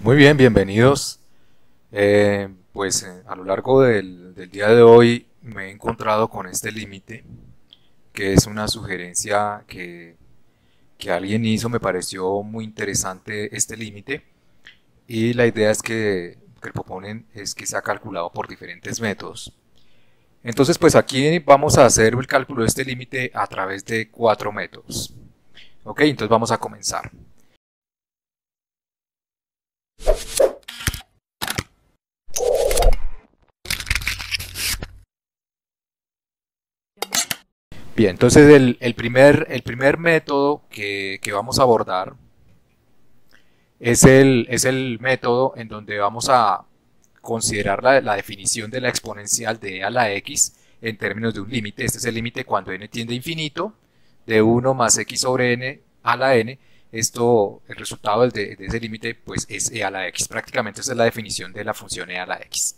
Muy bien, bienvenidos. A lo largo del día de hoy me he encontrado con este límite, que es una sugerencia que alguien hizo. Me pareció muy interesante este límite y la idea es que proponen es que sea calculado por diferentes métodos. Entonces, pues aquí vamos a hacer el cálculo de este límite a través de 4 métodos. Ok, entonces vamos a comenzar. Bien, entonces el primer método que vamos a abordar es el método en donde vamos a considerar la definición de la exponencial de e a la x en términos de un límite. Este es el límite cuando n tiende a infinito, de 1 más x sobre n a la n. El resultado de ese límite pues es e a la x. Prácticamente esa es la definición de la función e a la x.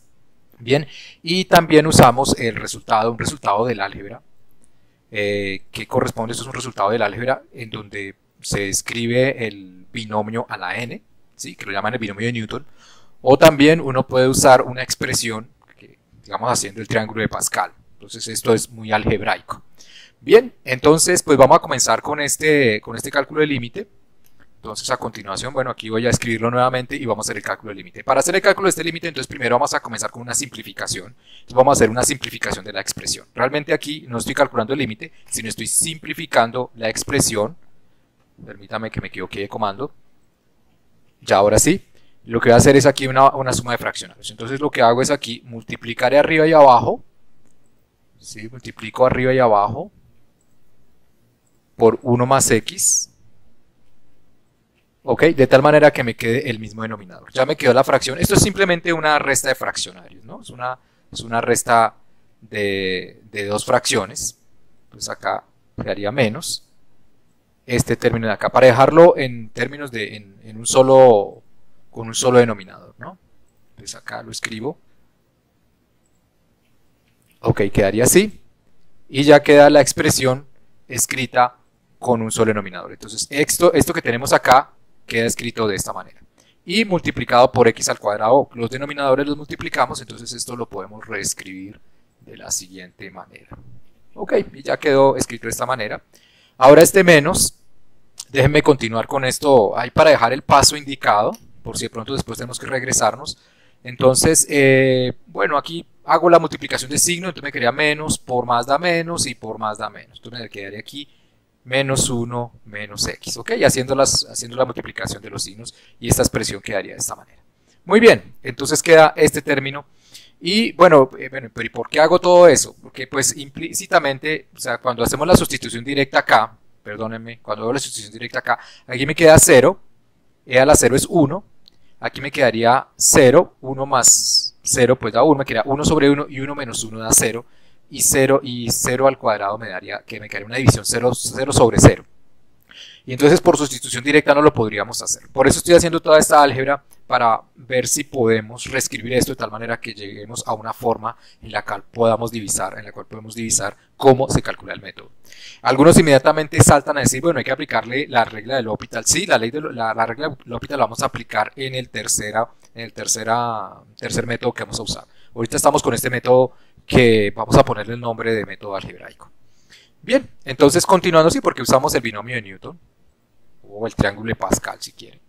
Bien, y también usamos un resultado del álgebra, que corresponde, esto es un resultado del álgebra en donde se escribe el binomio a la n, ¿sí? Que lo llaman el binomio de Newton, o también uno puede usar una expresión, digamos haciendo el triángulo de Pascal. Entonces esto es muy algebraico. Bien, entonces pues vamos a comenzar con este cálculo de límite. Entonces a continuación, bueno, aquí voy a escribirlo nuevamente y vamos a hacer el cálculo del límite. Para hacer el cálculo de este límite, entonces primero vamos a comenzar con una simplificación. Entonces vamos a hacer una simplificación de la expresión. Realmente aquí no estoy calculando el límite, sino estoy simplificando la expresión. Permítame que me equivoqué de comando. Ya ahora sí. Lo que voy a hacer es aquí una suma de fraccionarios. Entonces lo que hago es aquí multiplicaré arriba y abajo. ¿Sí? Multiplico arriba y abajo por 1 más x. Ok, de tal manera que me quede el mismo denominador. Ya me quedó la fracción. Esto es simplemente una resta de fraccionarios, ¿no? Es una resta de dos fracciones. Pues acá quedaría menos este término de acá, para dejarlo en términos de con un solo denominador, ¿no? Entonces acá lo escribo. Ok, quedaría así. Y ya queda la expresión escrita con un solo denominador. Entonces esto que tenemos acá queda escrito de esta manera. Y multiplicado por x al cuadrado, los denominadores los multiplicamos, entonces esto lo podemos reescribir de la siguiente manera. Ok, y ya quedó escrito de esta manera. Ahora este menos, déjenme continuar con esto ahí para dejar el paso indicado, por si de pronto después tenemos que regresarnos. Entonces, bueno, aquí hago la multiplicación de signo, entonces me quedaría menos, por más da menos y por más da menos. Entonces me quedaría aquí menos 1 menos x, ¿ok? Haciendo la multiplicación de los signos, y esta expresión quedaría de esta manera. Muy bien, entonces queda este término. Y bueno, pero ¿y por qué hago todo eso? Porque pues implícitamente, o sea, cuando hacemos la sustitución directa acá, perdónenme, cuando hago la sustitución directa acá, aquí me queda 0, e a la 0 es 1, aquí me quedaría 0, 1 más 0 pues da 1, me queda 1 sobre 1 y 1 menos 1 da 0. Y 0 al cuadrado me quedaría una división 0 sobre 0. Y entonces por sustitución directa no lo podríamos hacer. Por eso estoy haciendo toda esta álgebra, para ver si podemos reescribir esto de tal manera que lleguemos a una forma en la cual podemos divisar cómo se calcula el método. Algunos inmediatamente saltan a decir, bueno, hay que aplicarle la regla de L'Hopital. Sí, la regla de L'Hopital la vamos a aplicar en el tercer método que vamos a usar. Ahorita estamos con este método que vamos a ponerle el nombre de método algebraico. Bien, entonces continuando así, porque usamos el binomio de Newton o el triángulo de Pascal si quieren.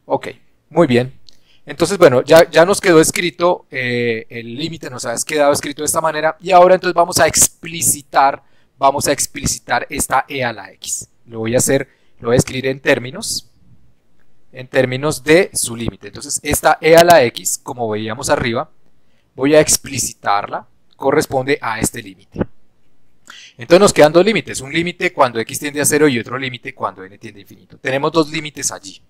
Ok, muy bien. Entonces, bueno, ya nos quedó escrito el límite, nos ha quedado escrito de esta manera, y ahora entonces vamos a explicitar esta e a la x. Lo voy a escribir en términos de su límite. Entonces, esta e a la x, como veíamos arriba, voy a explicitarla, corresponde a este límite. Entonces nos quedan dos límites, un límite cuando x tiende a 0 y otro límite cuando n tiende a infinito. Tenemos dos límites allí.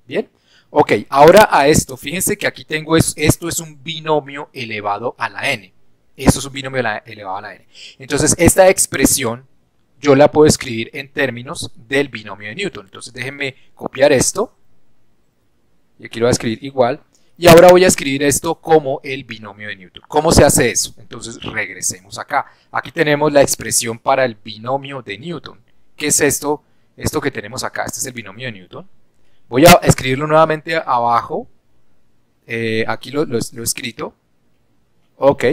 Bien, ok, ahora a esto, fíjense que aquí tengo esto es un binomio elevado a la n. Esto es un binomio elevado a la n. Entonces esta expresión yo la puedo escribir en términos del binomio de Newton. Entonces déjenme copiar esto, y aquí lo voy a escribir igual. Y ahora voy a escribir esto como el binomio de Newton. ¿Cómo se hace eso? Entonces regresemos acá. Aquí tenemos la expresión para el binomio de Newton. ¿Qué es esto? Esto que tenemos acá, este es el binomio de Newton. Voy a escribirlo nuevamente abajo aquí lo he escrito. Ok.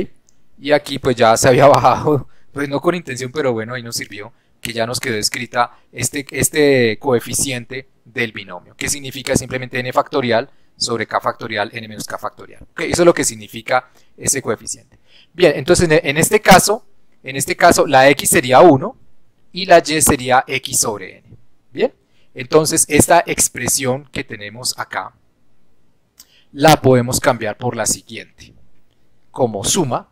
Y aquí pues ya se había bajado, pues no con intención, pero bueno, ahí nos sirvió, que ya nos quedó escrita este coeficiente del binomio, que significa simplemente n factorial sobre k factorial n menos k factorial. Okay, eso es lo que significa ese coeficiente. Bien, entonces en este caso la x sería 1 y la y sería x sobre n. Bien, entonces esta expresión que tenemos acá la podemos cambiar por la siguiente, como suma,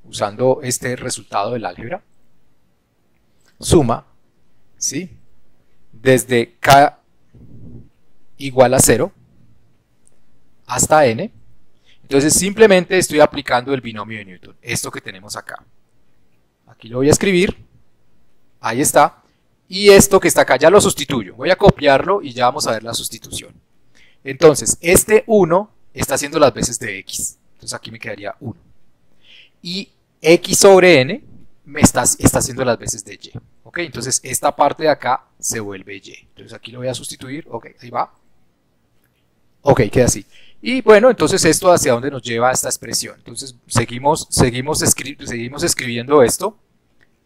usando este resultado del álgebra, suma, ¿sí?, desde k igual a 0 hasta n. Entonces simplemente estoy aplicando el binomio de Newton, esto que tenemos acá. Aquí lo voy a escribir, ahí está, y esto que está acá ya lo sustituyo, voy a copiarlo y ya vamos a ver la sustitución. Entonces este 1 está haciendo las veces de x, entonces aquí me quedaría 1. Y x sobre n me está haciendo las veces de y. Ok, entonces esta parte de acá se vuelve y. Entonces aquí lo voy a sustituir. Ok, ahí va. Ok, queda así. Y bueno, entonces esto hacia dónde nos lleva esta expresión. Entonces seguimos escribiendo esto.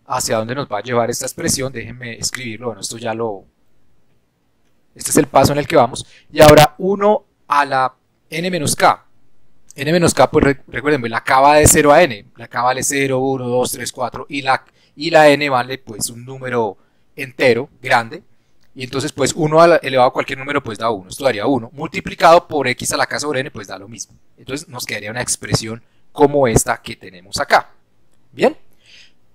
Hacia dónde nos va a llevar esta expresión. Déjenme escribirlo. Bueno, esto ya lo... Este es el paso en el que vamos. Y ahora 1 a la n menos k. N menos k, pues recuerden, la k va de 0 a n, la k vale 0, 1, 2, 3, 4 y la n vale pues un número entero, grande, y entonces pues 1 elevado a cualquier número pues da 1, esto daría 1, multiplicado por x a la k sobre n pues da lo mismo, entonces nos quedaría una expresión como esta que tenemos acá. Bien,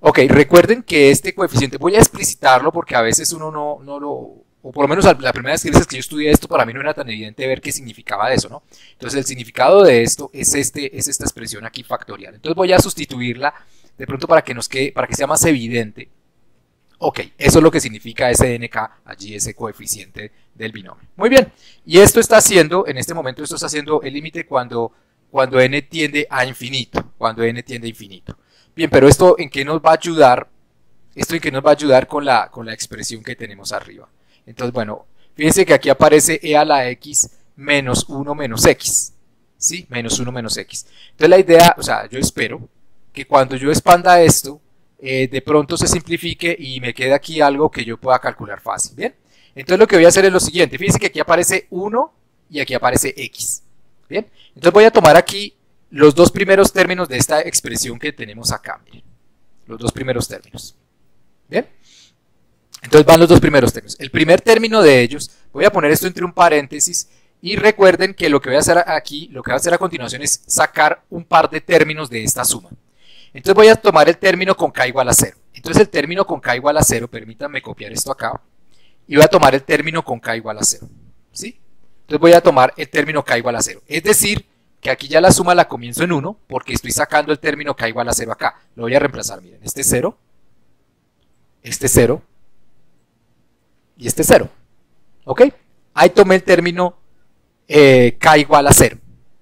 ok, recuerden que este coeficiente, voy a explicitarlo porque a veces uno no lo... O por lo menos la primera vez que yo estudié esto, para mí no era tan evidente ver qué significaba eso, ¿no? Entonces el significado de esto es esta expresión aquí factorial. Entonces voy a sustituirla de pronto para que sea más evidente. Ok, eso es lo que significa ese nk, allí ese coeficiente del binomio. Muy bien, y esto está haciendo, en este momento esto está haciendo el límite cuando n tiende a infinito, Bien, pero esto en qué nos va a ayudar, con la expresión que tenemos arriba. Entonces, bueno, fíjense que aquí aparece e a la x menos 1 menos x, ¿sí? Menos 1 menos x. Entonces la idea, o sea, yo espero que cuando yo expanda esto, de pronto se simplifique y me quede aquí algo que yo pueda calcular fácil, ¿bien? Entonces lo que voy a hacer es lo siguiente, fíjense que aquí aparece 1 y aquí aparece x, ¿bien? Entonces voy a tomar aquí los dos primeros términos de esta expresión que tenemos acá, miren, los dos primeros términos, ¿bien? Entonces van los dos primeros términos. El primer término de ellos, voy a poner esto entre un paréntesis y recuerden que lo que voy a hacer aquí, lo que voy a hacer a continuación es sacar un par de términos de esta suma. Entonces voy a tomar el término con k igual a 0. Entonces el término con k igual a 0, permítanme copiar esto acá, y voy a tomar el término con k igual a 0. ¿Sí? Entonces voy a tomar el término k igual a 0. Es decir, que aquí ya la suma la comienzo en 1 porque estoy sacando el término k igual a 0 acá. Lo voy a reemplazar, miren, este 0, este 0, y este 0, ¿ok? Ahí tomé el término k igual a 0,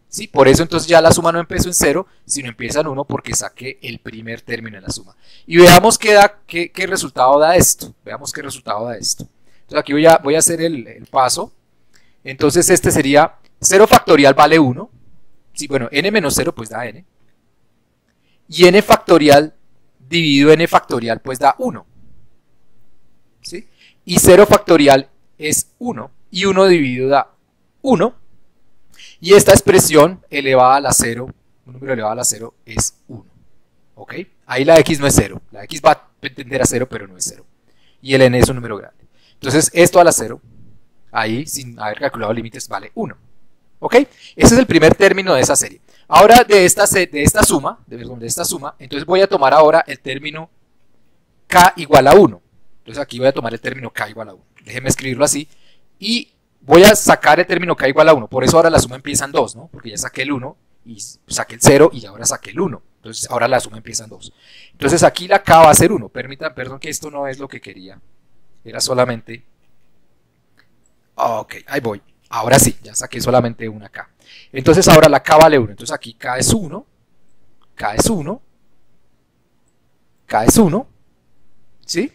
¿sí? Por eso entonces ya la suma no empezó en 0, sino empieza en 1 porque saqué el primer término en la suma. Y veamos qué resultado da esto, Entonces aquí voy a hacer el paso. Entonces este sería 0 factorial vale 1, ¿sí? Bueno, n menos 0 pues da n, y n factorial dividido n factorial pues da 1, ¿sí? Y 0 factorial es 1, y 1 dividido da 1, y esta expresión elevada a la 0, un número elevado a la 0 es 1, ¿ok? Ahí la x no es 0, la x va a tender a 0 pero no es 0, y el n es un número grande. Entonces esto a la 0, ahí sin haber calculado límites vale 1, ¿ok? Ese es el primer término de esa serie. Ahora de esta suma, entonces voy a tomar ahora el término k igual a 1. Entonces aquí voy a tomar el término k igual a 1. Déjenme escribirlo así. Y voy a sacar el término k igual a 1. Por eso ahora la suma empieza en 2, ¿no? Porque ya saqué el 1 y saqué el 0 y ahora saqué el 1. Entonces ahora la suma empieza en 2. Entonces aquí la k va a ser 1. Perdón que esto no es lo que quería. Era solamente... Ok, ahí voy. Ahora sí, ya saqué solamente una k. Entonces ahora la k vale 1. Entonces aquí k es 1. K es 1. K es 1. ¿Sí?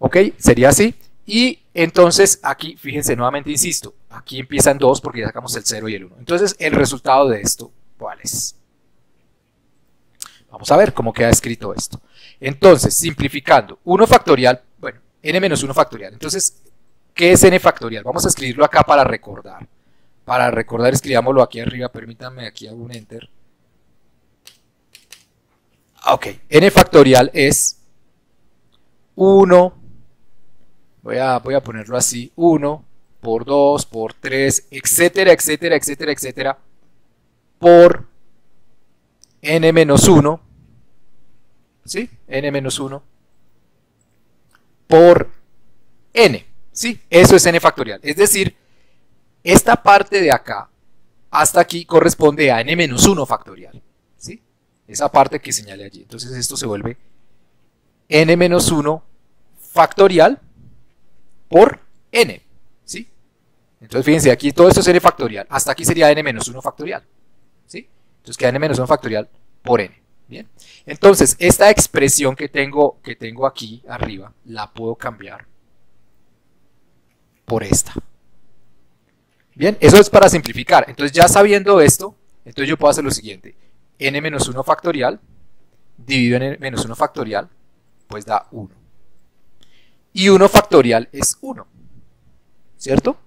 Ok, sería así. Y entonces aquí, fíjense, nuevamente insisto, aquí empiezan 2 porque ya sacamos el 0 y el 1. Entonces el resultado de esto, ¿cuál es? Vamos a ver cómo queda escrito esto. Entonces, simplificando, 1 factorial, bueno, n menos 1 factorial. Entonces, ¿qué es n factorial? Vamos a escribirlo acá para recordar. Para recordar, escribámoslo aquí arriba, permítanme, aquí hago un enter. Ok, n factorial es 1, voy a ponerlo así, 1 por 2, por 3, etcétera, etcétera, etcétera, etcétera, por n menos 1, ¿sí? N menos 1 por n, ¿sí? Eso es n factorial, es decir, esta parte de acá hasta aquí corresponde a n menos 1 factorial, ¿sí? Esa parte que señalé allí. Entonces esto se vuelve n menos 1 factorial por n, ¿sí? Entonces fíjense, aquí todo esto es n factorial. Hasta aquí sería n menos 1 factorial, ¿sí? Entonces queda n menos 1 factorial por n. Bien. Entonces esta expresión que tengo aquí arriba la puedo cambiar por esta. Bien, eso es para simplificar. Entonces ya sabiendo esto, entonces yo puedo hacer lo siguiente. N menos 1 factorial dividido en n menos 1 factorial, pues da 1. Y 1 factorial es 1, ¿cierto?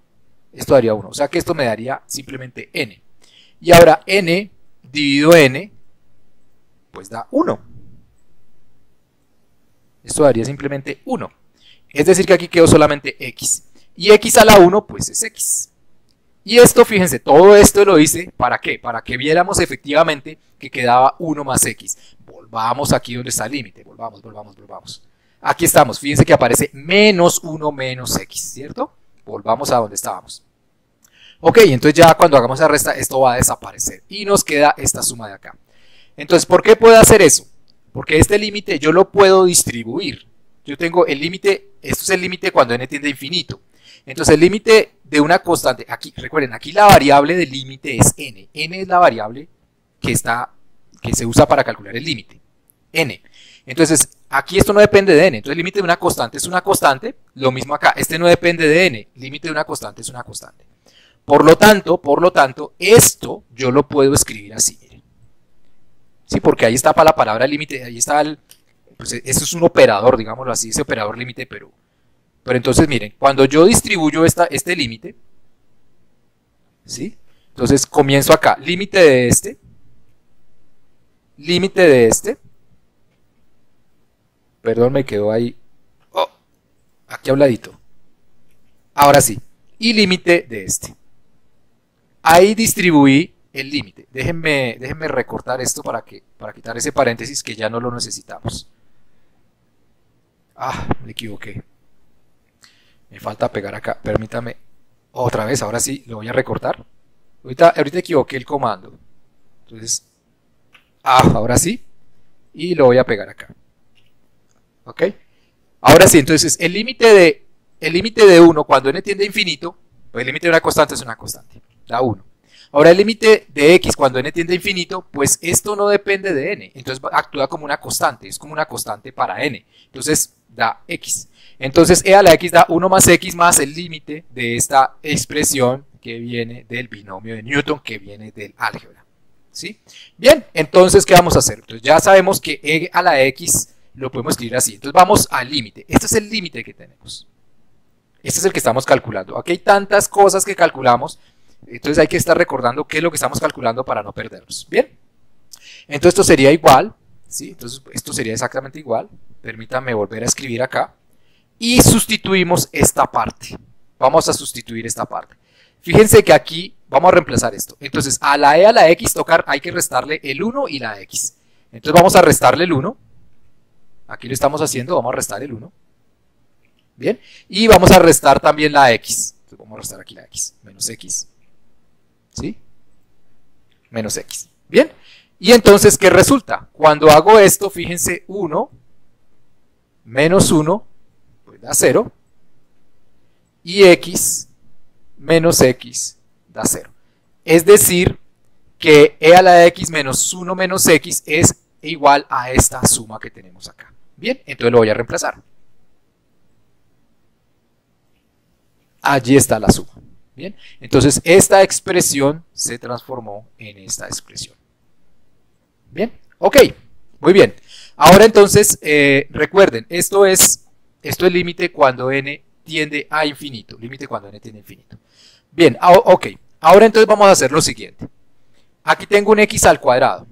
Esto daría 1, o sea que esto me daría simplemente n. Y ahora n dividido n, pues da 1. Esto daría simplemente 1. Es decir que aquí quedó solamente x. Y x a la 1, pues es x. Y esto, fíjense, todo esto lo hice, ¿para qué? Para que viéramos efectivamente que quedaba 1 más x. Volvamos aquí donde está el límite, volvamos. Aquí estamos, fíjense que aparece menos 1 menos x, ¿cierto? Volvamos a donde estábamos. Ok, entonces ya cuando hagamos la resta, esto va a desaparecer. Y nos queda esta suma de acá. Entonces, ¿por qué puedo hacer eso? Porque este límite yo lo puedo distribuir. Yo tengo el límite, esto es el límite cuando n tiende a infinito. Entonces el límite de una constante, aquí recuerden, aquí la variable del límite es n. N es la variable que se usa para calcular el límite. N. Entonces aquí esto no depende de n. Entonces el límite de una constante es una constante. Lo mismo acá, este no depende de n. El límite de una constante es una constante. Por lo tanto, esto yo lo puedo escribir así. Miren. Sí, porque ahí está para la palabra límite, ahí está pues eso es un operador, digámoslo así, ese operador límite, pero entonces miren, cuando yo distribuyo este límite, ¿sí? Entonces comienzo acá, límite de este, perdón, me quedó ahí, aquí a un ladito, ahora sí, y límite de este. Ahí distribuí el límite. Déjenme recortar esto para quitar ese paréntesis que ya no lo necesitamos. Me equivoqué. Me falta pegar acá. Permítame otra vez. Ahora sí, lo voy a recortar. Ahorita equivoqué el comando. Entonces, ahora sí. Y lo voy a pegar acá. ¿Ok? Ahora sí, entonces el límite de 1 cuando n tiende a infinito, pues el límite de una constante es una constante. Da 1. Ahora el límite de x cuando n tiende a infinito, pues esto no depende de n. Entonces actúa como una constante. Es como una constante para n. Entonces da x. Entonces e a la x da 1 más x más el límite de esta expresión que viene del binomio de Newton, que viene del álgebra. ¿Sí? Bien, entonces ¿qué vamos a hacer? Entonces ya sabemos que e a la x lo podemos escribir así. Entonces vamos al límite. Este es el límite que tenemos. Este es el que estamos calculando. Aquí hay tantas cosas que calculamos. Entonces hay que estar recordando qué es lo que estamos calculando para no perdernos. Bien. Entonces esto sería igual. ¿Sí? Entonces esto sería exactamente igual. Permítanme volver a escribir acá. Y sustituimos esta parte. Vamos a sustituir esta parte. Fíjense que aquí vamos a reemplazar esto. Entonces a la e a la x hay que restarle el 1 y la x. Entonces vamos a restarle el 1. Aquí lo estamos haciendo. Vamos a restar el 1. Bien. Y vamos a restar también la x. Entonces vamos a restar aquí la x. Menos x. ¿Sí? Menos x. Bien. Y entonces, ¿qué resulta? Cuando hago esto, fíjense, 1 menos 1, pues da 0. Y x menos x da 0. Es decir, que e a la x menos 1 menos x es igual a esta suma que tenemos acá. Bien, entonces lo voy a reemplazar. allí está la suma. Bien, entonces esta expresión se transformó en esta expresión. Bien, ok, muy bien. Ahora entonces, recuerden, esto es límite cuando n tiende a infinito. Límite cuando n tiende a infinito. Bien, ok. Ahora entonces vamos a hacer lo siguiente. Aquí tengo un x al cuadrado.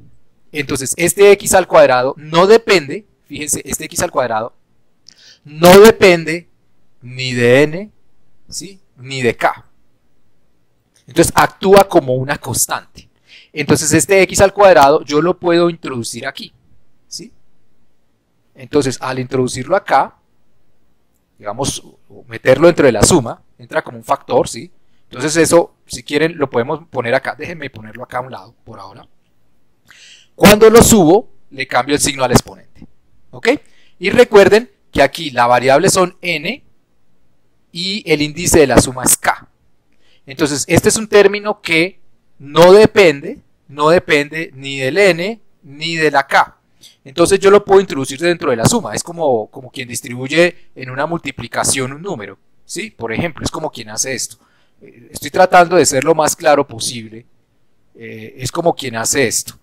Entonces, este x al cuadrado no depende, fíjense, este x al cuadrado no depende ni de n, ¿sí?, ni de k. Entonces, actúa como una constante. Entonces, este x al cuadrado yo lo puedo introducir aquí, ¿sí? Entonces, al introducirlo acá, digamos, meterlo dentro de la suma, entra como un factor, ¿sí? Entonces eso, si quieren, lo podemos poner acá. Déjenme ponerlo acá a un lado, por ahora. Cuando lo subo, le cambio el signo al exponente. ¿Ok? Y recuerden que aquí la variable son n y el índice de la suma es k. Entonces, este es un término que no depende ni del n ni de la k. Entonces yo lo puedo introducir dentro de la suma. Es como quien distribuye en una multiplicación un número, ¿sí? Por ejemplo, es como quien hace esto. Estoy tratando de ser lo más claro posible. Es como quien hace esto.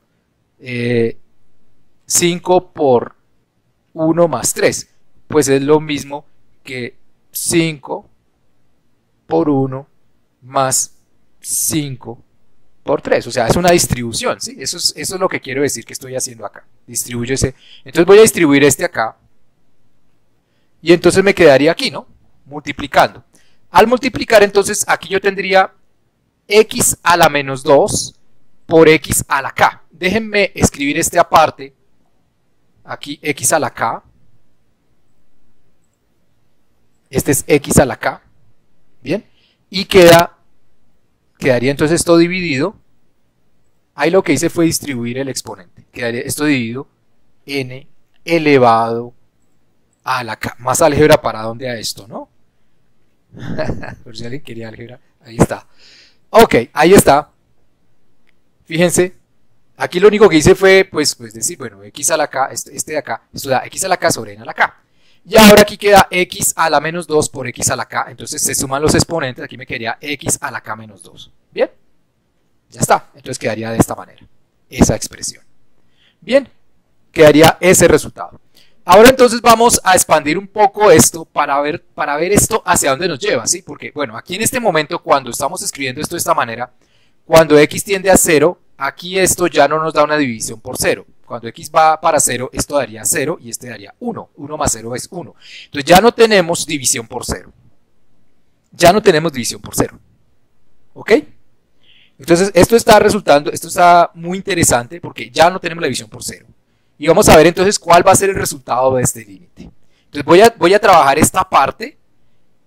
5 por 1 más 3. Pues es lo mismo que 5 por 1 más 5 por 3. O sea, es una distribución, ¿sí? Eso es lo que quiero decir que estoy haciendo acá. Distribuyo ese. Entonces voy a distribuir este acá. Y entonces me quedaría aquí, ¿no? Multiplicando. Al multiplicar, entonces, aquí yo tendría x a la menos 2 por x a la k. Déjenme escribir este aparte. Aquí x a la k. Este es x a la k. Bien. Y quedaría entonces esto dividido. Ahí lo que hice fue distribuir el exponente. Quedaría esto dividido n elevado a la k. Más álgebra para dónde a esto, ¿no? Por si alguien quería álgebra, ahí está. Ok, ahí está. Fíjense, aquí lo único que hice fue pues decir, bueno, x a la k, este de acá, esto da x a la k sobre n a la k. Y ahora aquí queda x a la menos 2 por x a la k. Entonces se suman los exponentes, aquí me quedaría x a la k menos 2. Bien, ya está. Entonces quedaría de esta manera, esa expresión. Bien, quedaría ese resultado. Ahora entonces vamos a expandir un poco esto para ver esto hacia dónde nos lleva, ¿sí? Porque, bueno, aquí en este momento, cuando estamos escribiendo esto de esta manera, cuando x tiende a 0, aquí esto ya no nos da una división por 0. Cuando x va para 0, esto daría 0 y este daría 1. 1 más 0 es 1. Entonces ya no tenemos división por 0. Ya no tenemos división por 0. ¿Ok? Entonces esto está muy interesante porque ya no tenemos la división por 0. Y vamos a ver entonces cuál va a ser el resultado de este límite. Entonces voy a trabajar esta parte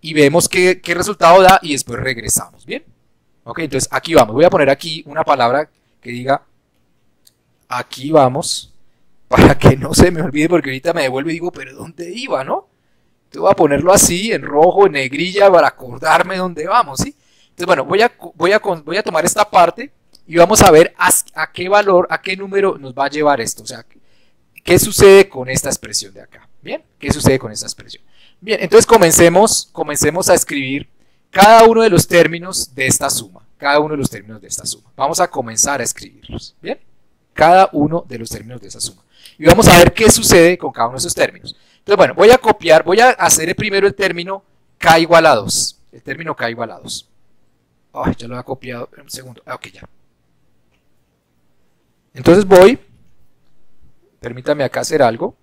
y vemos qué resultado da y después regresamos. ¿Bien? Ok, entonces aquí vamos. Voy a poner aquí una palabra que diga aquí vamos para que no se me olvide porque ahorita me devuelvo y digo, pero ¿dónde iba, no? Entonces voy a ponerlo así, en rojo, en negrilla, para acordarme dónde vamos, ¿sí? Entonces, bueno, voy a tomar esta parte y vamos a ver a qué valor, a qué número nos va a llevar esto. O sea, ¿qué sucede con esta expresión de acá? ¿Bien? ¿Qué sucede con esta expresión? Bien, entonces comencemos a escribir cada uno de los términos de esta suma. Cada uno de los términos de esta suma. Vamos a comenzar a escribirlos. ¿Bien? Cada uno de los términos de esa suma. Y vamos a ver qué sucede con cada uno de esos términos. Entonces, bueno, voy a hacer primero el término k igual a 2. El término k igual a 2. Ay, ya lo había copiado. Un segundo. Ok, ya. Entonces permítame acá hacer algo.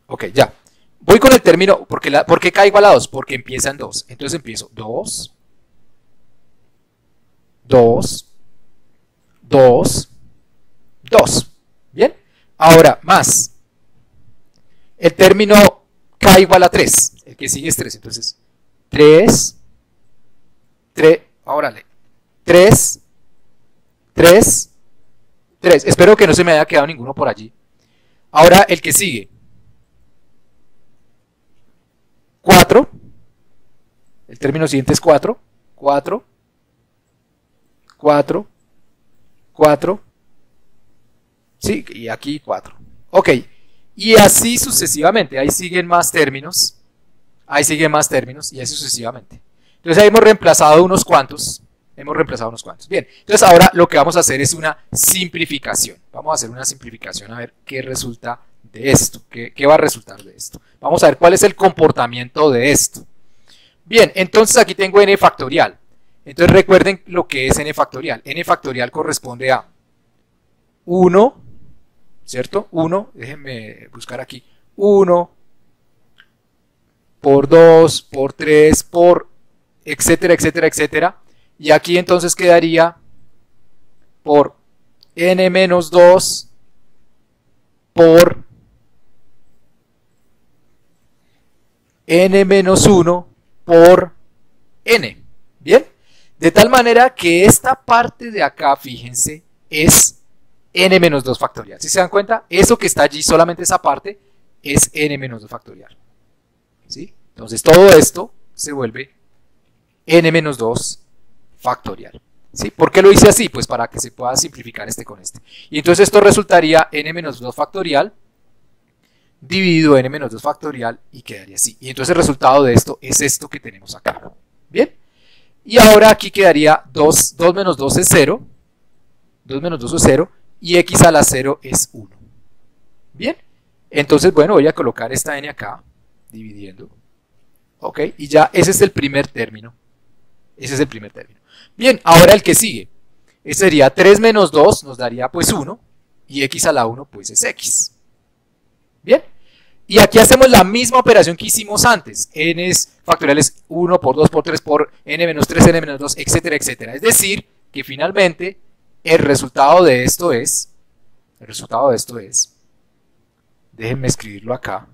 Ok, ya. Voy con el término, ¿por qué k igual a 2? Porque empieza en 2. Entonces empiezo 2, 2, 2, 2. ¿Bien? Ahora, más. El término k igual a 3. El que sigue es 3. Entonces, 3, 3, órale. 3, 3, 3. Espero que no se me haya quedado ninguno por allí. Ahora, el que sigue. 4. El término siguiente es 4. 4, 4, 4. Sí, y aquí 4. Ok. Y así sucesivamente. Ahí siguen más términos. Ahí siguen más términos. Y así sucesivamente. Entonces ahí hemos reemplazado unos cuantos. Bien, entonces ahora lo que vamos a hacer es una simplificación. Vamos a hacer una simplificación a ver qué resulta de esto, qué va a resultar de esto. Vamos a ver cuál es el comportamiento de esto. Bien, entonces aquí tengo n factorial. Entonces recuerden lo que es n factorial. N factorial corresponde a 1, ¿cierto? 1, déjenme buscar aquí. 1 por 2, por 3, por etcétera, etcétera, etcétera. Y aquí entonces quedaría por n menos 2 por n menos 1 por n. Bien, de tal manera que esta parte de acá, fíjense, es n menos 2 factorial. ¿Sí se dan cuenta? Eso que está allí, solamente esa parte, es n menos 2 factorial. ¿Sí? Entonces todo esto se vuelve n menos 2 factorial. ¿Sí? ¿Por qué lo hice así? Pues para que se pueda simplificar este con este. Y entonces esto resultaría n menos 2 factorial dividido n menos 2 factorial y quedaría así. Y entonces el resultado de esto es esto que tenemos acá. Bien. Y ahora aquí quedaría 2 menos 2 es 0. 2 menos 2 es 0. Y x a la 0 es 1. Bien. Entonces, bueno, voy a colocar esta n acá, dividiendo. Ok. Y ya ese es el primer término. Ese es el primer término. Bien, ahora el que sigue. Ese sería 3 menos 2, nos daría pues 1. Y x a la 1 pues es x. Bien. Y aquí hacemos la misma operación que hicimos antes. N es factoriales 1 por 2 por 3 por n menos 3, n menos 2, etcétera, etcétera. Es decir, que finalmente el resultado de esto es, déjenme escribirlo acá.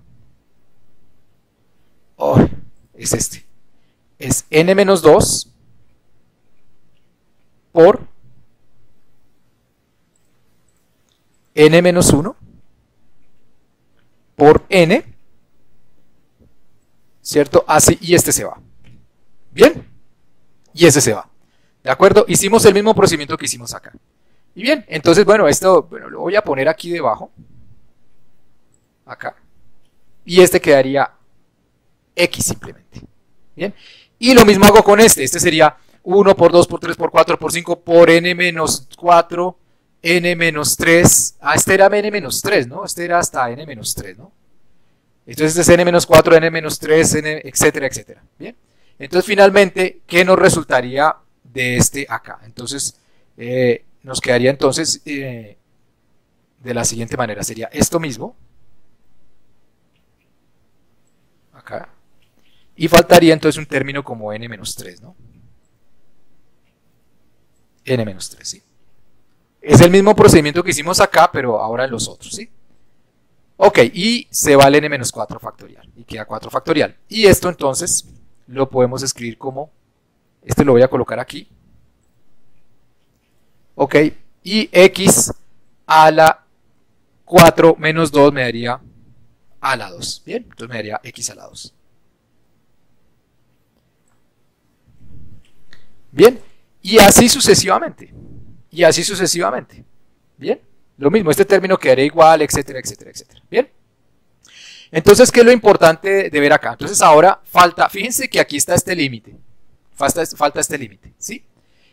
Oh, es este. Es n menos 2 por n menos 1 por n, ¿cierto? Así, y este se va. Bien, y ese se va. ¿De acuerdo? Hicimos el mismo procedimiento que hicimos acá. Y bien, entonces, bueno, esto lo voy a poner aquí debajo. Acá. Y este quedaría x simplemente. Bien. Y lo mismo hago con este. Este sería 1 por 2 por 3 por 4 por 5 por n menos 4, n menos 3. Ah, este era n menos 3, ¿no? Este era hasta n menos 3, ¿no? Entonces este es n menos 4, n menos 3, n, etcétera, etcétera. Bien. Entonces finalmente, ¿qué nos resultaría de este acá? Entonces nos quedaría entonces de la siguiente manera. Sería esto mismo. Acá. Y faltaría entonces un término como n menos 3, ¿no? N menos 3, ¿sí? Es el mismo procedimiento que hicimos acá, pero ahora en los otros, ¿sí? Ok, y se va el n menos 4 factorial. Y queda 4 factorial. Y esto entonces lo podemos escribir como, este lo voy a colocar aquí. Ok, y x a la 4 menos 2 me daría a la 2. Bien, entonces me daría x a la 2. Bien, y así sucesivamente. Y así sucesivamente. Bien, lo mismo, este término quedaría igual, etcétera, etcétera, etcétera. Bien. Entonces, ¿qué es lo importante de ver acá? Entonces ahora falta, fíjense que aquí está este límite. Falta este límite, ¿sí?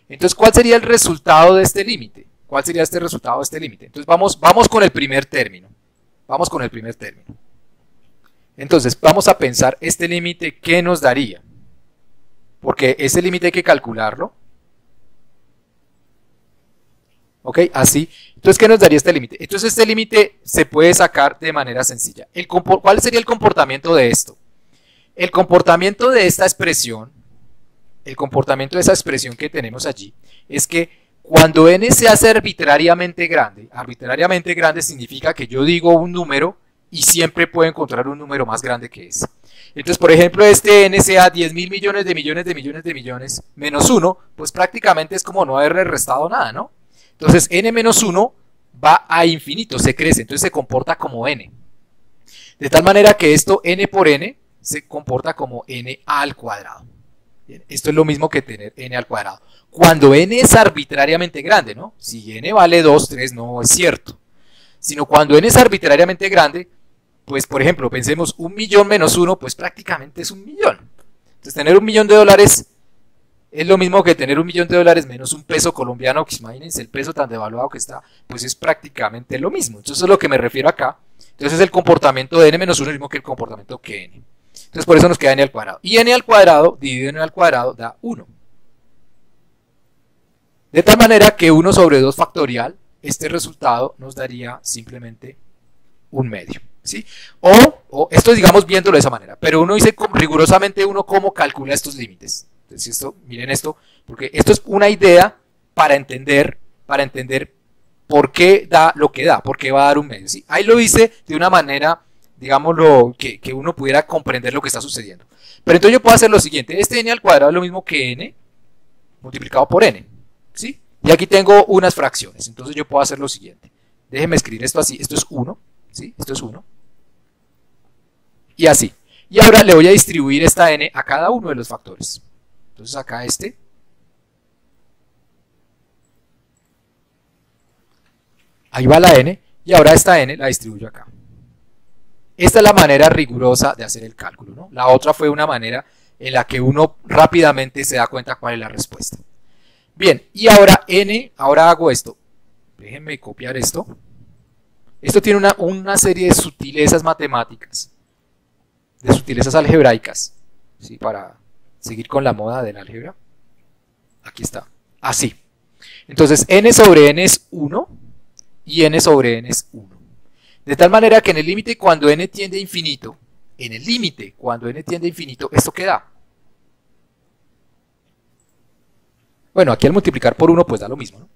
Entonces, ¿cuál sería el resultado de este límite? ¿Cuál sería este resultado de este límite? Entonces vamos con el primer término. Vamos con el primer término. Entonces, vamos a pensar este límite, ¿qué nos daría? Porque ese límite hay que calcularlo. ¿Ok? Así. Entonces, ¿qué nos daría este límite? Entonces, este límite se puede sacar de manera sencilla. ¿Cuál sería el comportamiento de esto? El comportamiento de esta expresión, que tenemos allí, es que cuando n se hace arbitrariamente grande significa que yo digo un número y siempre puedo encontrar un número más grande que ese. Entonces, por ejemplo, este n sea 10.000 millones de millones de millones de millones menos 1, pues prácticamente es como no haberle restado nada, ¿no? Entonces, n menos 1 va a infinito, se crece, entonces se comporta como n. De tal manera que esto, n por n, se comporta como n al cuadrado. Bien, esto es lo mismo que tener n al cuadrado. Cuando n es arbitrariamente grande, ¿no? Si n vale 2, 3, no es cierto. Sino cuando n es arbitrariamente grande, pues por ejemplo, pensemos 1 millón menos 1, pues prácticamente es 1 millón. Entonces tener $1 millón es lo mismo que tener $1.000.000 menos un peso colombiano, que imagínense el peso tan devaluado que está, pues es prácticamente lo mismo. Entonces, eso es lo que me refiero acá. Entonces, el comportamiento de n menos 1 es el mismo que el comportamiento que n. Entonces, por eso nos queda n al cuadrado. Y n al cuadrado dividido en n al cuadrado da 1. De tal manera que 1 sobre 2 factorial, este resultado nos daría simplemente 1/2. ¿Sí? O esto es, digamos, viéndolo de esa manera. Pero uno dice rigurosamente cómo calcula estos límites. Entonces, miren esto, porque esto es una idea para entender por qué da lo que da, por qué va a dar 1/2. ¿Sí? Ahí lo hice de una manera, digámoslo, que uno pudiera comprender lo que está sucediendo. Pero entonces yo puedo hacer lo siguiente: este n al cuadrado es lo mismo que n multiplicado por n. ¿Sí? Y aquí tengo unas fracciones. Entonces yo puedo hacer lo siguiente. Déjenme escribir esto así. Esto es 1. ¿Sí? Esto es 1. Y así. Y ahora le voy a distribuir esta n a cada uno de los factores. Entonces acá ahí va la n, y ahora esta n la distribuyo acá. Esta es la manera rigurosa de hacer el cálculo, ¿no? La otra fue una manera en la que uno rápidamente se da cuenta cuál es la respuesta. Bien, y ahora ahora hago esto. Déjenme copiar esto. Esto tiene una serie de sutilezas matemáticas, de sutilezas algebraicas, ¿sí? Para seguir con la moda del álgebra. Aquí está, así. Entonces n sobre n es 1 y n sobre n es 1. De tal manera que en el límite cuando n tiende a infinito, ¿esto qué da? Bueno, aquí al multiplicar por 1 pues da lo mismo, ¿no?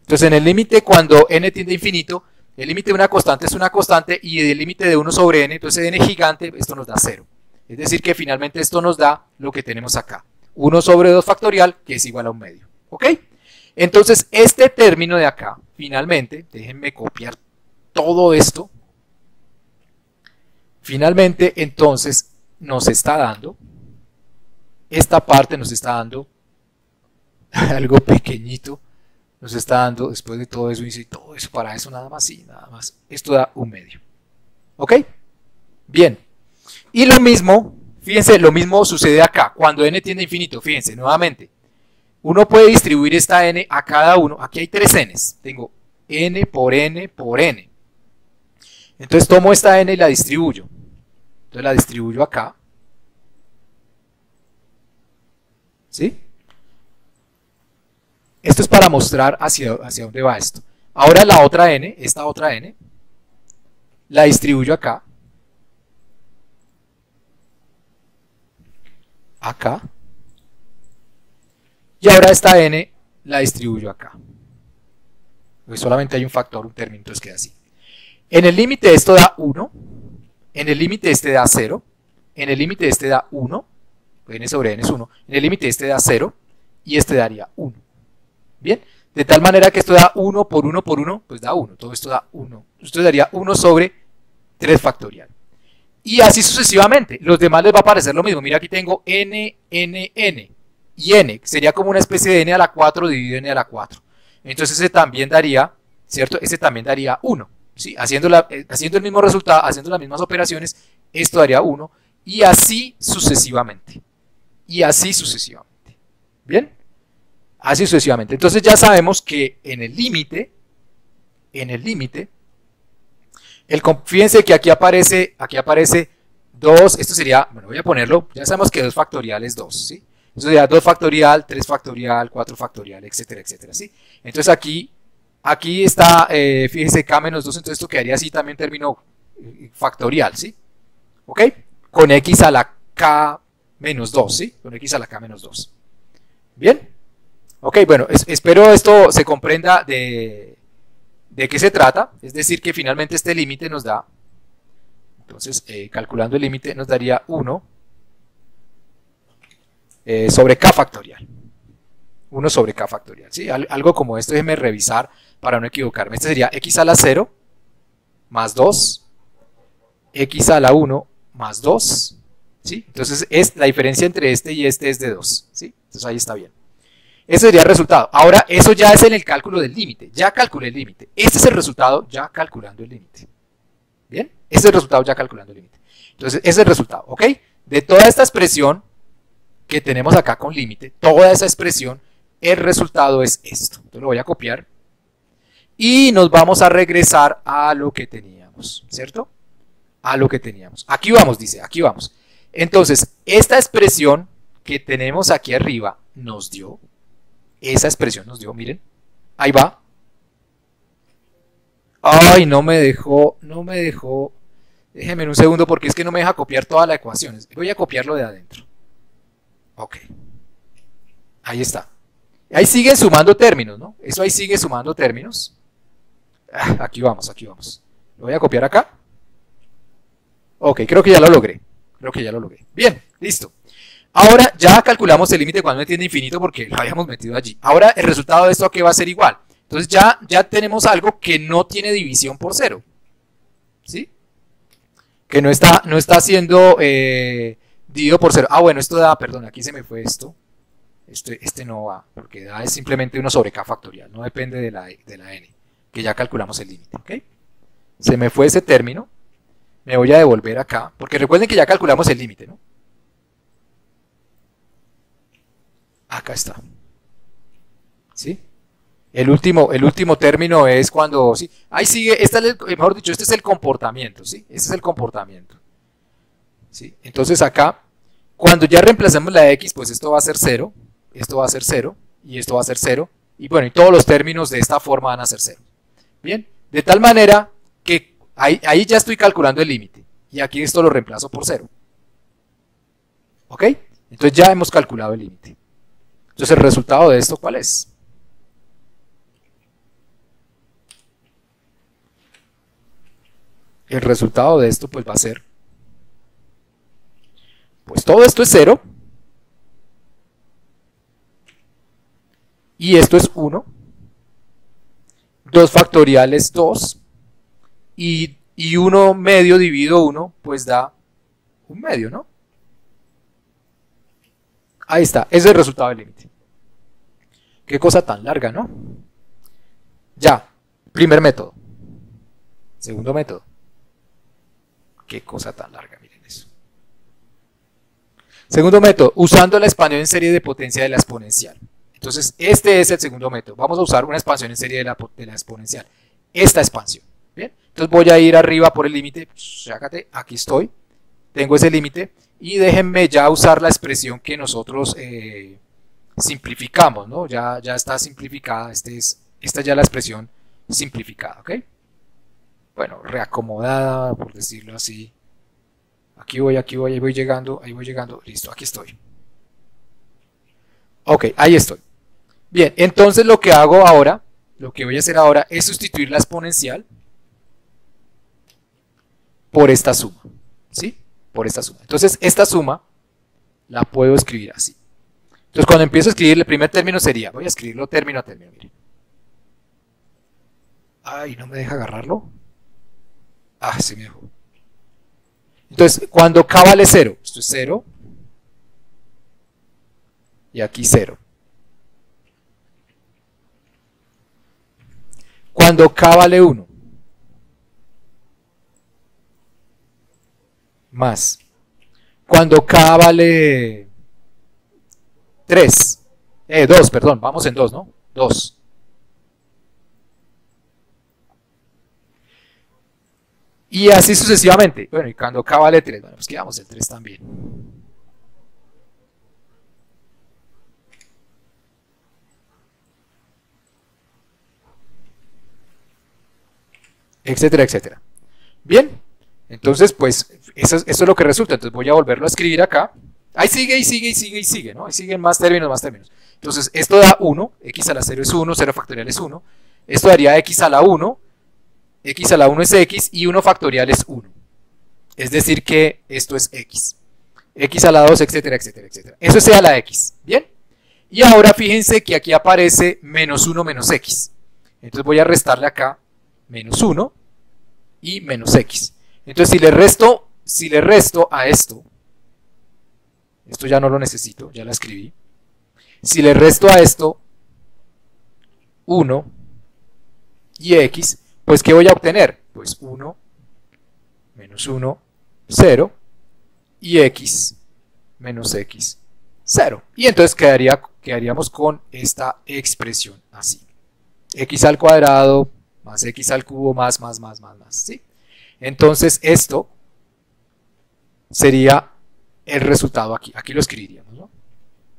Entonces en el límite cuando n tiende a infinito, el límite de una constante es una constante, y el límite de 1 sobre n, entonces n gigante, esto nos da 0. Es decir que finalmente esto nos da lo que tenemos acá. 1 sobre 2 factorial, que es igual a 1/2. ¿Ok? Entonces este término de acá, finalmente, déjenme copiar todo esto. Finalmente entonces nos está dando, esta parte nos está dando algo pequeñito. Nos está dando, después de todo eso, dice todo eso para eso nada más, sí, nada más. Esto da 1/2. ¿Ok? Bien. Y lo mismo, fíjense, lo mismo sucede acá. Cuando n tiende a infinito, fíjense, nuevamente. Uno puede distribuir esta n a cada uno. Aquí hay 3 n's. Tengo n por n por n. Entonces tomo esta n y la distribuyo. Entonces la distribuyo acá. ¿Sí? Esto es para mostrar hacia dónde va esto. Ahora la otra n, esta otra n, la distribuyo acá. Acá. Y ahora esta n la distribuyo acá. Porque solamente hay un factor, un término, entonces queda así. En el límite esto da 1. En el límite este da 0. En el límite este da 1. N sobre n es 1. En el límite este da 0. Y este daría 1. Bien, de tal manera que esto da 1 por 1 por 1, pues da 1, todo esto da 1. Esto daría 1 sobre 3 factorial. Y así sucesivamente, los demás les va a parecer lo mismo. Mira, aquí tengo n, n, n. Y n, sería como una especie de n a la 4 dividido en n a la 4. Entonces ese también daría, ¿cierto? Ese también daría 1. ¿Sí? Haciendo el mismo resultado, haciendo las mismas operaciones, esto daría 1. Y así sucesivamente. Y así sucesivamente. ¿Bien? Así sucesivamente. Entonces ya sabemos que en el límite, fíjense que aquí aparece 2, esto sería, bueno, voy a ponerlo, ya sabemos que 2 factorial es 2, ¿sí? Eso sería 2 factorial, 3 factorial, 4 factorial, etcétera, etcétera, ¿sí? Entonces aquí está, fíjense, k menos 2, entonces esto quedaría así también término factorial, ¿sí? ¿Ok? Con x a la k menos 2, ¿sí? Con x a la k menos 2. ¿Bien? Ok, bueno, espero esto se comprenda de qué se trata, es decir, que finalmente este límite nos da, entonces calculando el límite nos daría 1 sobre k factorial. 1 sobre k factorial, ¿sí? Algo como esto, déjenme revisar para no equivocarme. Este sería x a la 0 más 2, x a la 1 más 2, ¿sí? Entonces la diferencia entre este y este es de 2, ¿sí? Entonces ahí está bien. Ese sería el resultado. Ahora, eso ya es en el cálculo del límite. Ya calculé el límite. Este es el resultado ya calculando el límite. ¿Bien? Este es el resultado ya calculando el límite. Entonces, ese es el resultado, ¿ok? De toda esta expresión, que tenemos acá con límite, toda esa expresión, el resultado es esto. Entonces lo voy a copiar y nos vamos a regresar a lo que teníamos, ¿cierto? A lo que teníamos. Aquí vamos, dice, aquí vamos. Entonces, esta expresión que tenemos aquí arriba nos dio, esa expresión nos dio, miren, ahí va. Ay, no me dejó, déjenme un segundo porque es que no me deja copiar toda la ecuación. Voy a copiarlo de adentro. Ok, ahí está. Ahí sigue sumando términos, ¿no? Eso ahí sigue sumando términos. Aquí vamos, aquí vamos. Lo voy a copiar acá. Ok, creo que ya lo logré. Bien, listo. Ahora ya calculamos el límite cuando n tiende a infinito porque lo habíamos metido allí. Ahora el resultado de esto aquí va a ser igual. Entonces ya tenemos algo que no tiene división por cero. ¿Sí? Que no está siendo dividido por cero. Ah, bueno, esto da, perdón, aquí se me fue esto. Este no va, porque da es simplemente 1 sobre k factorial. No depende de la n, que ya calculamos el límite. ¿Ok? Se me fue ese término. Me voy a devolver acá, porque recuerden que ya calculamos el límite, ¿no? Acá está. ¿Sí? El último término es cuando, ¿sí? Ahí sigue, mejor dicho, este es el comportamiento, ¿sí? Este es el comportamiento. ¿Sí? Entonces acá, cuando ya reemplacemos la x, pues esto va a ser 0, esto va a ser 0, y esto va a ser 0, y bueno, y todos los términos de esta forma van a ser 0. Bien, de tal manera que ahí ya estoy calculando el límite, y aquí esto lo reemplazo por 0. ¿Ok? Entonces ya hemos calculado el límite. Entonces el resultado de esto, ¿cuál es? El resultado de esto pues va a ser, pues todo esto es 0, y esto es 1, 2 factorial es 2, y 1 medio dividido 1 pues da 1 medio, ¿no? Ahí está, ese es el resultado del límite. Qué cosa tan larga, ¿no? Ya, primer método. Segundo método. Qué cosa tan larga, miren eso. Segundo método, usando la expansión en serie de potencia de la exponencial. Entonces, este es el segundo método. Vamos a usar una expansión en serie de la exponencial. Esta expansión. ¿Bien? Entonces voy a ir arriba por el límite. Aquí estoy. Tengo ese límite. Y déjenme ya usar la expresión que nosotros simplificamos, ¿no? Ya está simplificada. Esta ya es la expresión simplificada, ¿ok? Bueno, reacomodada, por decirlo así. Aquí voy, ahí voy llegando, listo, aquí estoy. Ok, ahí estoy. Bien, entonces lo que hago ahora, lo que voy a hacer ahora es sustituir la exponencial por esta suma, ¿sí? Por esta suma. Entonces esta suma la puedo escribir así. Entonces cuando empiezo a escribir el primer término sería, voy a escribirlo término a término, miren. Ay, no me deja agarrarlo. Ah, se me dejó. Entonces, cuando k vale 0, esto es 0, y aquí 0. Cuando k vale 1, más. Cuando k vale 3, 2, perdón, vamos en 2, ¿no? 2. Y así sucesivamente. Bueno, y cuando k vale 3, bueno, pues quedamos el 3 también. Etcétera, etcétera. Bien, entonces pues eso es lo que resulta. Entonces voy a volverlo a escribir acá. Ahí sigue, ¿no? Ahí siguen más términos, más términos. Entonces esto da 1, x a la 0 es 1, 0 factorial es 1. Esto daría x a la 1, x a la 1 es x y 1 factorial es 1. Es decir que esto es x. X a la 2, etcétera, etcétera, etcétera. Eso es a la x. ¿Bien? Y ahora fíjense que aquí aparece menos 1 menos x. Entonces voy a restarle acá menos 1 y menos x. Entonces si le resto a esto ya no lo necesito, ya la escribí. Si le resto a esto 1 y x, pues ¿qué voy a obtener? Pues 1 menos 1, 0 y x menos x, 0. Y entonces quedaríamos con esta expresión así. X al cuadrado más X al cubo más, ¿sí? Entonces esto sería el resultado aquí. Aquí lo escribiríamos, ¿no?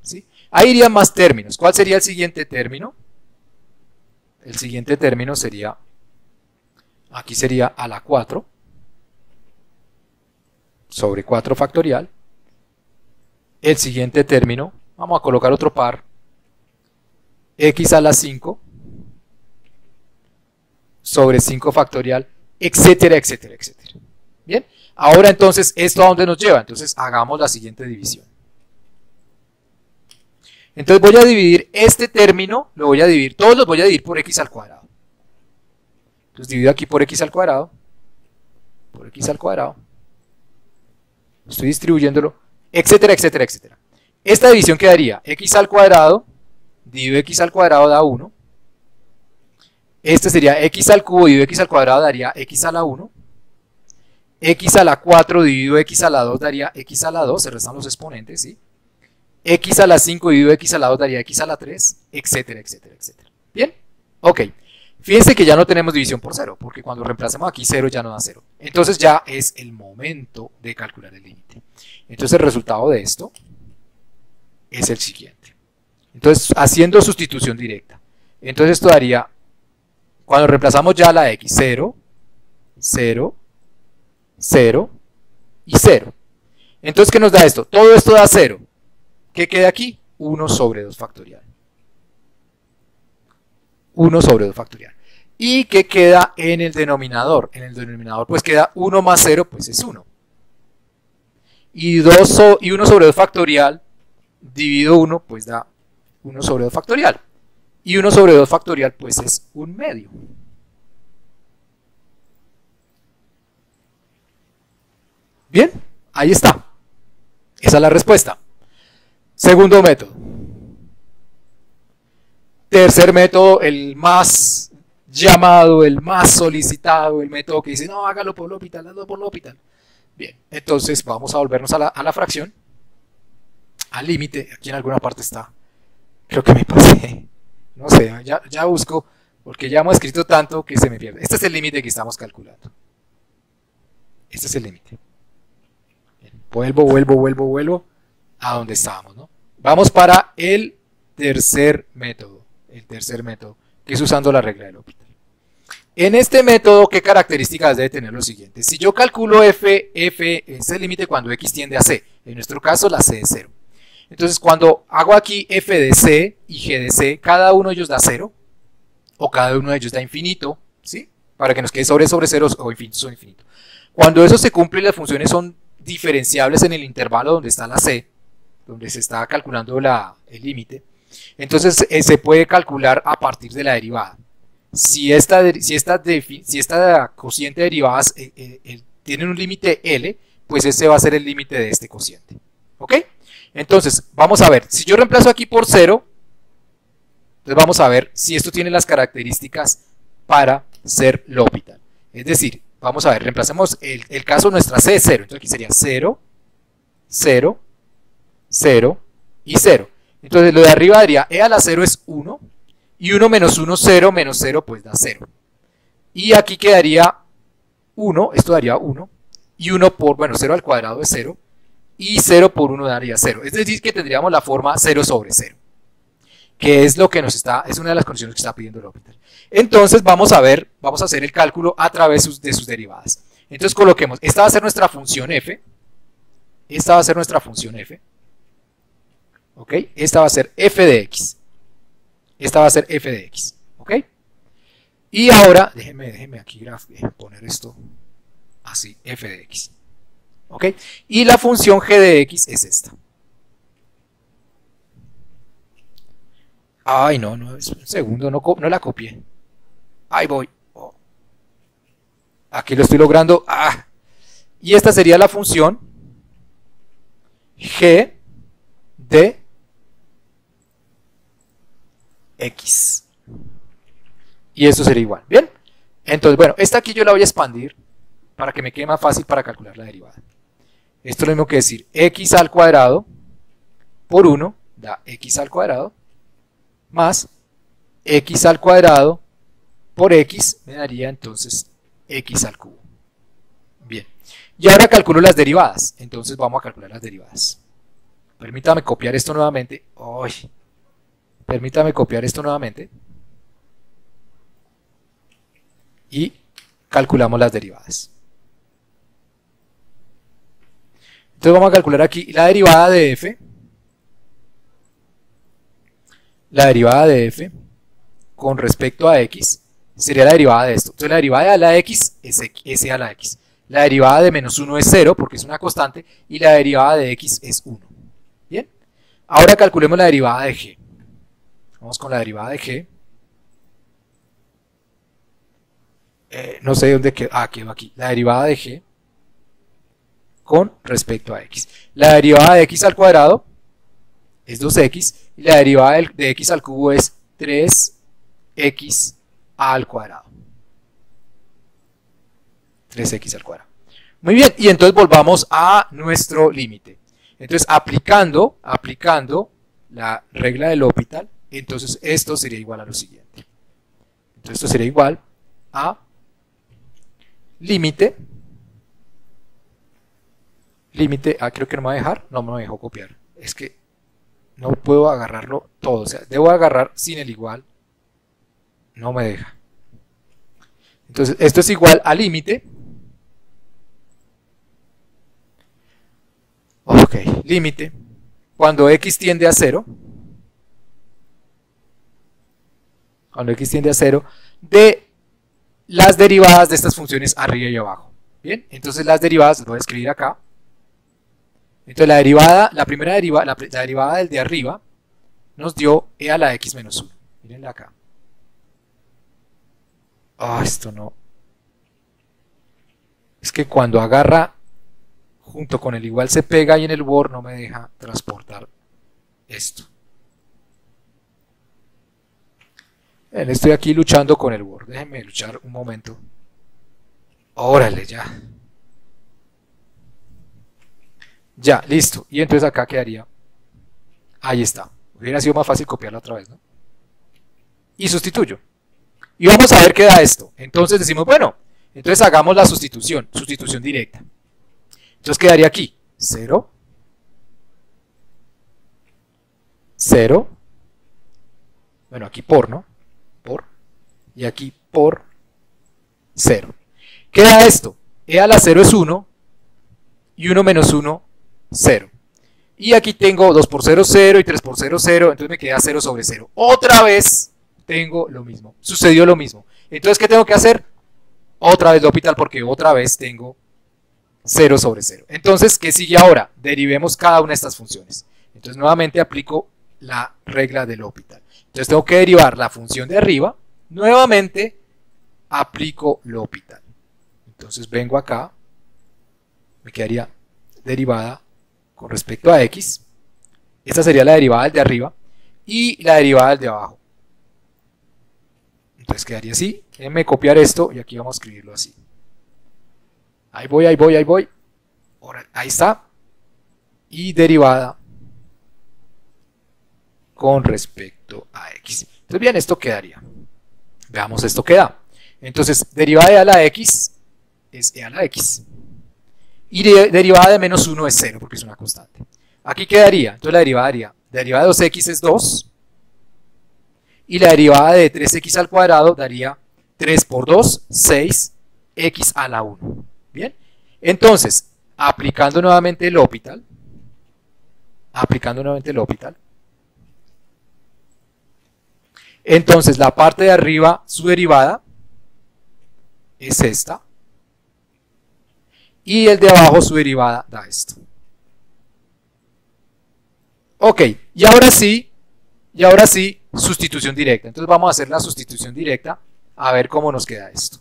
¿Sí? Ahí irían más términos. ¿Cuál sería el siguiente término? El siguiente término sería, aquí sería a la 4 sobre 4 factorial. El siguiente término, vamos a colocar otro par, x a la 5 sobre 5 factorial, etcétera, etcétera, etcétera. Bien, ahora entonces, ¿esto a dónde nos lleva? Entonces hagamos la siguiente división. Entonces voy a dividir este término, todos los voy a dividir por x al cuadrado. Entonces divido aquí por x al cuadrado, estoy distribuyéndolo, etcétera, etcétera, etcétera. Esta división quedaría x al cuadrado, dividido x al cuadrado da 1. Este sería x al cubo dividido x al cuadrado daría x a la 1. X a la 4 dividido x a la 2 daría x a la 2, se restan los exponentes, ¿sí? X a la 5 dividido x a la 2 daría x a la 3, etcétera, etcétera, etcétera. ¿Bien? Ok. Fíjense que ya no tenemos división por 0, porque cuando reemplacemos aquí 0 ya no da 0. Entonces ya es el momento de calcular el límite. Entonces el resultado de esto es el siguiente. Entonces, haciendo sustitución directa. Entonces esto daría, cuando reemplazamos ya la x, 0, 0, 0 y 0. Entonces, ¿qué nos da esto? Todo esto da 0. ¿Qué queda aquí? 1 sobre 2 factorial. 1 sobre 2 factorial. ¿Y qué queda en el denominador? En el denominador pues queda 1 más 0, pues es 1. Y 1 sobre 2 factorial dividido 1, pues da 1 sobre 2 factorial. Y 1 sobre 2 factorial, pues es 1 medio. Bien, ahí está. Esa es la respuesta. Segundo método. Tercer método, el más llamado, el más solicitado, el método que dice, no, hágalo por L'Hopital, hazlo por L'Hopital. Bien, entonces vamos a volvernos a la fracción, al límite. Aquí en alguna parte está. Creo que me pasé. No sé, ya busco, porque ya hemos escrito tanto que se me pierde. Este es el límite que estamos calculando. Este es el límite. Vuelvo a donde estábamos, ¿no? Vamos para el tercer método. Que es usando la regla de L'Hopital. En este método, ¿qué características debe tener lo siguiente? Si yo calculo f es el límite cuando x tiende a c. En nuestro caso, la c es 0. Entonces, cuando hago aquí f de c y g de c, cada uno de ellos da 0. O cada uno de ellos da infinito, ¿sí? Para que nos quede sobre 0 o infinito. Cuando eso se cumple y las funciones son diferenciables en el intervalo donde está la c, donde se está calculando el límite, entonces se puede calcular a partir de la derivada. Si esta cociente de derivadas tiene un límite L, pues ese va a ser el límite de este cociente. ¿Ok? Entonces, vamos a ver, si yo reemplazo aquí por 0, entonces vamos a ver si esto tiene las características para ser L'Hopital. Es decir, vamos a ver, reemplacemos el caso, nuestra C es 0, entonces aquí sería 0, 0, 0 y 0. Entonces lo de arriba daría E a la 0 es 1, y 1 menos 1, 0, menos 0 pues da 0. Y aquí quedaría 1, esto daría 1, y 1 por, bueno, 0 al cuadrado es 0, y 0 por 1 daría 0. Es decir, que tendríamos la forma 0 sobre 0, que es lo que es una de las condiciones que está pidiendo L'Hopital. Entonces vamos a hacer el cálculo a través de sus derivadas. Entonces coloquemos, esta va a ser nuestra función f, ¿ok? Esta va a ser f de x, ¿ok? Y ahora, déjenme aquí poner esto así, f de x, ¿ok? Y la función g de x es esta. Ay, no, es un segundo, no la copié. Ahí voy. Oh. Aquí lo estoy logrando. Ah. Y esta sería la función g de x. Y eso sería igual. ¿Bien? Entonces, bueno, esta aquí yo la voy a expandir para que me quede más fácil para calcular la derivada. Esto es lo mismo que decir x al cuadrado por 1 da x al cuadrado, más x al cuadrado por x me daría entonces x al cubo. Bien, y ahora calculo las derivadas, entonces vamos a calcular las derivadas. Permítame copiar esto nuevamente. Permítame copiar esto nuevamente. Y calculamos las derivadas. Entonces vamos a calcular aquí la derivada de f. La derivada de f con respecto a x sería la derivada de esto. Entonces la derivada de la x es s a la x. La derivada de menos 1 es 0 porque es una constante y la derivada de x es 1. Bien. Ahora calculemos la derivada de g. Vamos con la derivada de g. No sé dónde quedó. Quedó aquí. La derivada de g con respecto a x. La derivada de x al cuadrado es 2x y la derivada de x al cubo es 3x al cuadrado. 3x al cuadrado. Muy bien, y entonces volvamos a nuestro límite. Entonces, aplicando la regla del L'Hopital, entonces esto sería igual a lo siguiente. Entonces esto sería igual a límite, creo que no me va a dejar, no me dejó copiar, es que no puedo agarrarlo todo, o sea, debo agarrar sin el igual, no me deja. Entonces esto es igual a límite, ok, límite, cuando x tiende a 0, de las derivadas de estas funciones arriba y abajo. Bien, entonces las derivadas las voy a escribir acá. Entonces la derivada, la derivada del de arriba nos dio e a la x menos 1. Mírenla acá. Esto no. Es que cuando agarra junto con el igual se pega y en el Word no me deja transportar esto. Bien, estoy aquí luchando con el Word. Déjenme luchar un momento. Órale, ya. Ya, listo. Y entonces acá quedaría. Ahí está. Hubiera sido más fácil copiarla otra vez, ¿no? Y sustituyo. Y vamos a ver qué da esto. Entonces decimos, bueno, entonces hagamos la sustitución directa. Entonces quedaría aquí 0, 0, bueno, aquí por, ¿no? Por, y aquí por 0. ¿Qué da esto? E a la 0 es 1, y 1 menos 1, 0. Y aquí tengo 2 por 0, 0, y 3 por 0, 0, entonces me queda 0 sobre 0. Otra vez tengo lo mismo, sucedió lo mismo. Entonces, ¿qué tengo que hacer? Otra vez L'Hopital porque otra vez tengo 0 sobre 0. Entonces, ¿qué sigue ahora? Derivemos cada una de estas funciones. Entonces, nuevamente aplico la regla de L'Hopital. Entonces, tengo que derivar la función de arriba. Nuevamente, aplico L'Hopital. Entonces, vengo acá. Me quedaría derivada con respecto a x. Esta sería la derivada del de arriba. Y la derivada del de abajo. Entonces, quedaría así. Déjenme copiar esto y aquí vamos a escribirlo así. Ahí voy. Ahí está. Y derivada con respecto a x. Entonces bien, esto quedaría. Veamos esto que da. Entonces, derivada de a la x es e a la x. Y derivada de menos 1 es 0 porque es una constante. Aquí quedaría. Entonces la derivada de 2x es 2. Y la derivada de 3x al cuadrado daría 3 por 2, 6, x a la 1. Bien, entonces, aplicando nuevamente el L'Hopital, entonces la parte de arriba, su derivada, es esta, y el de abajo, su derivada, da esto. Ok, y ahora sí, sustitución directa. Entonces vamos a hacer la sustitución directa, a ver cómo nos queda esto.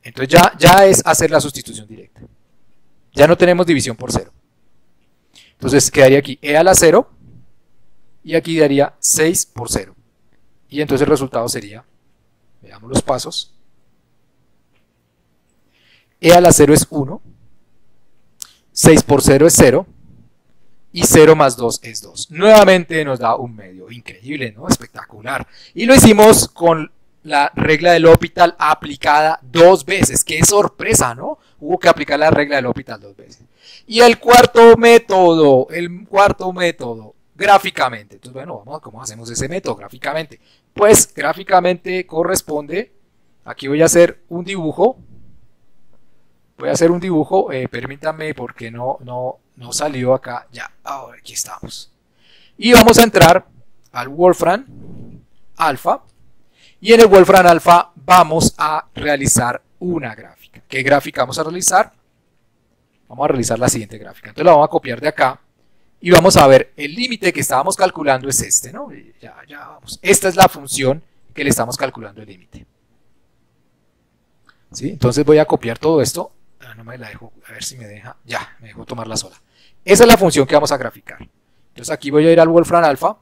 Entonces ya es hacer la sustitución directa. Ya no tenemos división por 0. Entonces quedaría aquí e a la 0 y aquí daría 6 por 0. Y entonces el resultado sería, veamos los pasos, e a la 0 es 1, 6 por 0 es 0, y 0 más 2 es 2. Nuevamente nos da un medio. Increíble, ¿no? Espectacular. Y lo hicimos con la regla del L'Hopital aplicada 2 veces. ¡Qué sorpresa!, ¿no? Hubo que aplicar la regla del L'Hopital 2 veces. Y el cuarto método, gráficamente. Entonces, bueno, vamos a cómo hacemos ese método gráficamente. Pues gráficamente corresponde, aquí voy a hacer un dibujo. Permítanme porque no salió acá. Ya, ahora aquí estamos. Y vamos a entrar al Wolfram Alpha. Y en el Wolfram Alpha vamos a realizar una gráfica. ¿Qué gráfica vamos a realizar? Vamos a realizar la siguiente gráfica. Entonces la vamos a copiar de acá. Y vamos a ver, el límite que estábamos calculando es este, ¿no? Ya vamos. Esta es la función que le estamos calculando el límite. ¿Sí? Entonces voy a copiar todo esto. No me la dejo, a ver si me deja. Ya, me dejó tomarla sola. Esa es la función que vamos a graficar. Entonces aquí voy a ir al Wolfram Alpha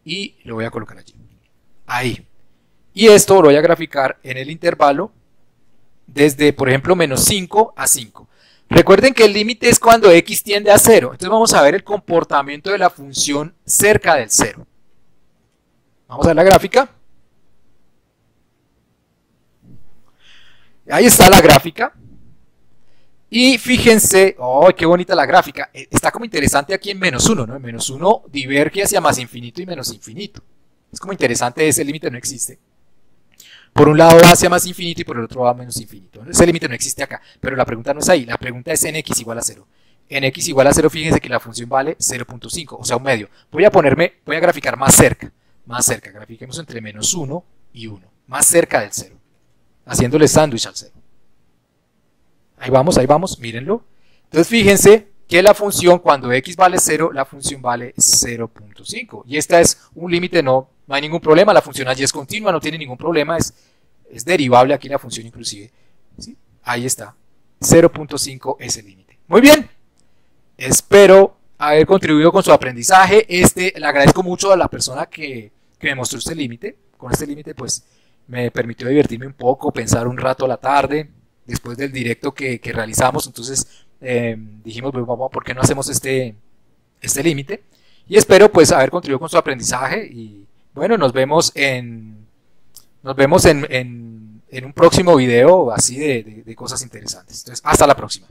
y lo voy a colocar allí. Ahí. Y esto lo voy a graficar en el intervalo desde, por ejemplo, menos 5 a 5. Recuerden que el límite es cuando x tiende a 0. Entonces vamos a ver el comportamiento de la función cerca del 0. Vamos a ver la gráfica. Ahí está la gráfica. Y fíjense, ¡oh, qué bonita la gráfica! Está como interesante aquí en menos 1, ¿no? En menos 1 diverge hacia más infinito y menos infinito. Es como interesante, ese límite no existe. Por un lado va hacia más infinito y por el otro va a menos infinito. Ese límite no existe acá, pero la pregunta no es ahí. La pregunta es en x igual a 0. En x igual a 0, fíjense que la función vale 0.5, o sea, un medio. Voy a graficar más cerca. Más cerca, grafiquemos entre menos 1 y 1. Más cerca del 0. Haciéndole sándwich al 0. Ahí vamos, mírenlo. Entonces fíjense que la función, cuando x vale 0, la función vale 0.5. Y esta es un límite, no hay ningún problema. La función allí es continua, no tiene ningún problema. Es derivable aquí la función inclusive. ¿Sí? Ahí está. 0.5 es el límite. Muy bien. Espero haber contribuido con su aprendizaje. Le agradezco mucho a la persona que me mostró este límite. Con este límite pues me permitió divertirme un poco, pensar un rato a la tarde, después del directo que realizamos. Entonces dijimos, pues, vamos, ¿por qué no hacemos este límite? Y espero pues haber contribuido con su aprendizaje. Y bueno, nos vemos en un próximo video así de cosas interesantes. Entonces, hasta la próxima.